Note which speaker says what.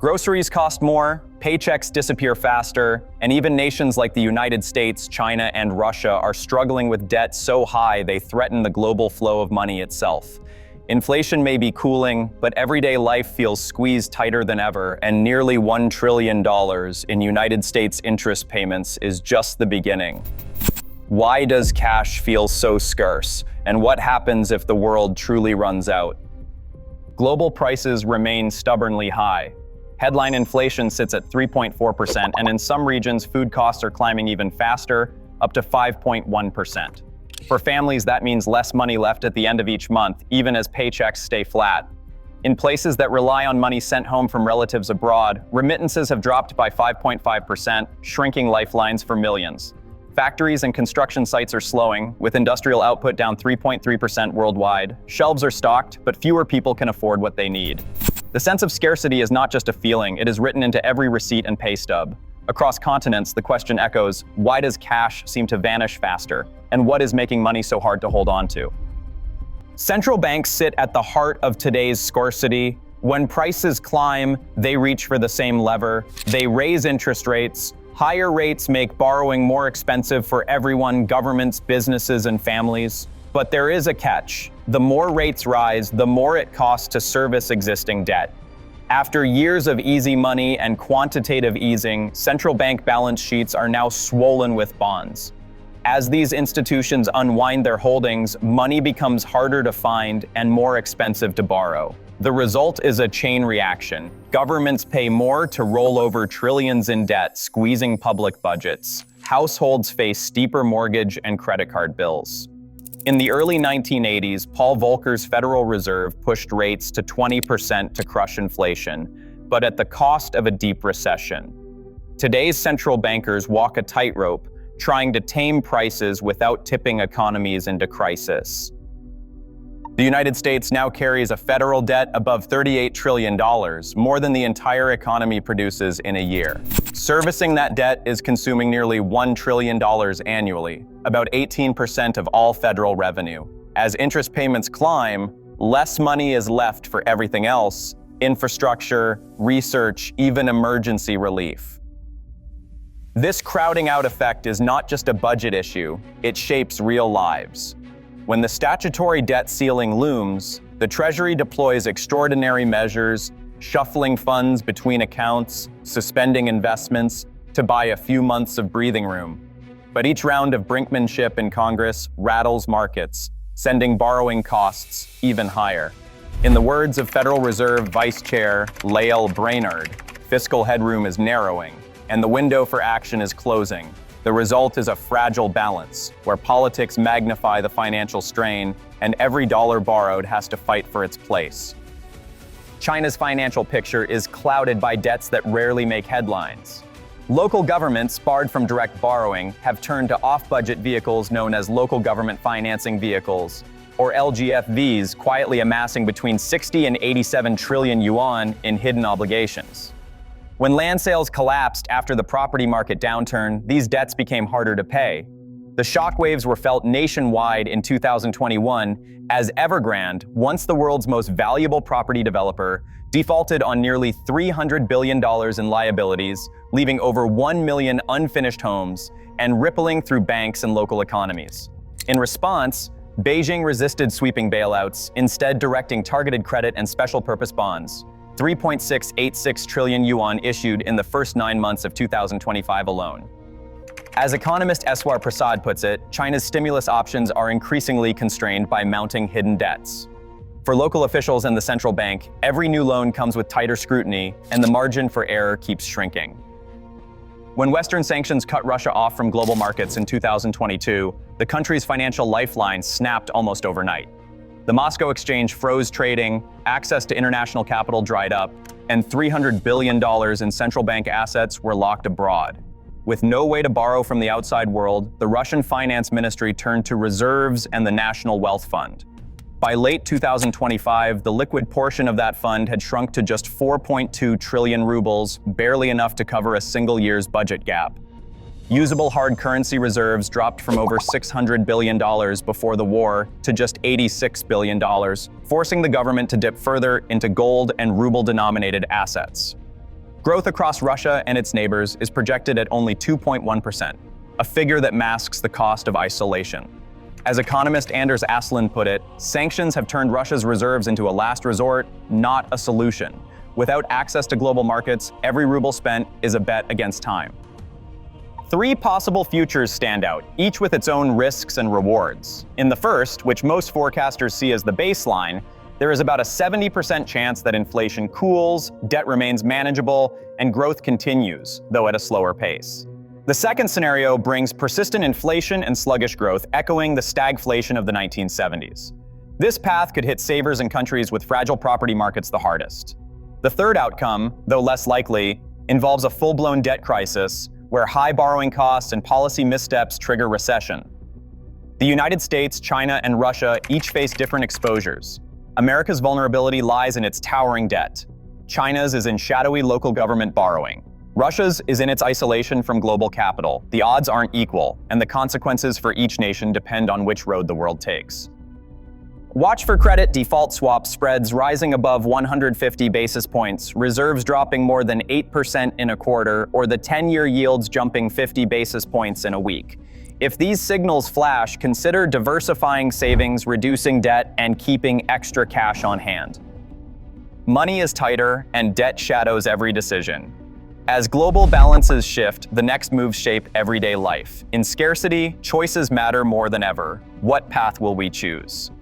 Speaker 1: Groceries cost more, paychecks disappear faster, and even nations like the United States, China, and Russia are struggling with debt so high they threaten the global flow of money itself. Inflation may be cooling, but everyday life feels squeezed tighter than ever, and nearly $1 trillion in United States interest payments is just the beginning. Why does cash feel so scarce, and what happens if the world truly runs out? Global prices remain stubbornly high. Headline inflation sits at 3.4%, and in some regions, food costs are climbing even faster, up to 5.1%. For families, that means less money left at the end of each month, even as paychecks stay flat. In places that rely on money sent home from relatives abroad, remittances have dropped by 5.5%, shrinking lifelines for millions. Factories and construction sites are slowing, with industrial output down 3.3% worldwide. Shelves are stocked, but fewer people can afford what they need. The sense of scarcity is not just a feeling, it is written into every receipt and pay stub. Across continents, the question echoes, why does cash seem to vanish faster? And what is making money so hard to hold on to? Central banks sit at the heart of today's scarcity. When prices climb, they reach for the same lever. They raise interest rates. Higher rates make borrowing more expensive for everyone, governments, businesses, and families. But there is a catch. The more rates rise, the more it costs to service existing debt. After years of easy money and quantitative easing, central bank balance sheets are now swollen with bonds. As these institutions unwind their holdings, money becomes harder to find and more expensive to borrow. The result is a chain reaction. Governments pay more to roll over trillions in debt, squeezing public budgets. Households face steeper mortgage and credit card bills. In the early 1980s, Paul Volcker's Federal Reserve pushed rates to 20% to crush inflation, but at the cost of a deep recession. Today's central bankers walk a tightrope, trying to tame prices without tipping economies into crisis. The United States now carries a federal debt above $38 trillion, more than the entire economy produces in a year. Servicing that debt is consuming nearly $1 trillion annually, about 18% of all federal revenue. As interest payments climb, less money is left for everything else: infrastructure, research, even emergency relief. This crowding out effect is not just a budget issue, it shapes real lives. When the statutory debt ceiling looms, the Treasury deploys extraordinary measures, shuffling funds between accounts, suspending investments, to buy a few months of breathing room. But each round of brinkmanship in Congress rattles markets, sending borrowing costs even higher. In the words of Federal Reserve Vice Chair Lael Brainard, fiscal headroom is narrowing, and the window for action is closing. The result is a fragile balance, where politics magnify the financial strain, and every dollar borrowed has to fight for its place. China's financial picture is clouded by debts that rarely make headlines. Local governments, barred from direct borrowing, have turned to off-budget vehicles known as local government financing vehicles, or LGFVs, quietly amassing between 60 and 87 trillion yuan in hidden obligations. When land sales collapsed after the property market downturn, these debts became harder to pay. The shockwaves were felt nationwide in 2021 as Evergrande, once the world's most valuable property developer, defaulted on nearly $300 billion in liabilities, leaving over 1 million unfinished homes and rippling through banks and local economies. In response, Beijing resisted sweeping bailouts, instead directing targeted credit and special purpose bonds. 3.686 trillion yuan issued in the first 9 months of 2025 alone. As economist Eswar Prasad puts it, China's stimulus options are increasingly constrained by mounting hidden debts. For local officials and the central bank, every new loan comes with tighter scrutiny, and the margin for error keeps shrinking. When Western sanctions cut Russia off from global markets in 2022, the country's financial lifeline snapped almost overnight. The Moscow exchange froze trading, access to international capital dried up, and $300 billion in central bank assets were locked abroad. With no way to borrow from the outside world, the Russian finance ministry turned to reserves and the National Wealth Fund. By late 2025, the liquid portion of that fund had shrunk to just 4.2 trillion rubles, barely enough to cover a single year's budget gap. Usable hard currency reserves dropped from over $600 billion before the war to just $86 billion, forcing the government to dip further into gold and ruble-denominated assets. Growth across Russia and its neighbors is projected at only 2.1%, a figure that masks the cost of isolation. As economist Anders Aslund put it, sanctions have turned Russia's reserves into a last resort, not a solution. Without access to global markets, every ruble spent is a bet against time. Three possible futures stand out, each with its own risks and rewards. In the first, which most forecasters see as the baseline, there is about a 70% chance that inflation cools, debt remains manageable, and growth continues, though at a slower pace. The second scenario brings persistent inflation and sluggish growth, echoing the stagflation of the 1970s. This path could hit savers in countries with fragile property markets the hardest. The third outcome, though less likely, involves a full-blown debt crisis, where high borrowing costs and policy missteps trigger recession. The United States, China, and Russia each face different exposures. America's vulnerability lies in its towering debt. China's is in shadowy local government borrowing. Russia's is in its isolation from global capital. The odds aren't equal, and the consequences for each nation depend on which road the world takes. Watch for credit default swap spreads rising above 150 basis points, reserves dropping more than 8% in a quarter, or the 10-year yields jumping 50 basis points in a week. If these signals flash, consider diversifying savings, reducing debt, and keeping extra cash on hand. Money is tighter, and debt shadows every decision. As global balances shift, the next moves shape everyday life. In scarcity, choices matter more than ever. What path will we choose?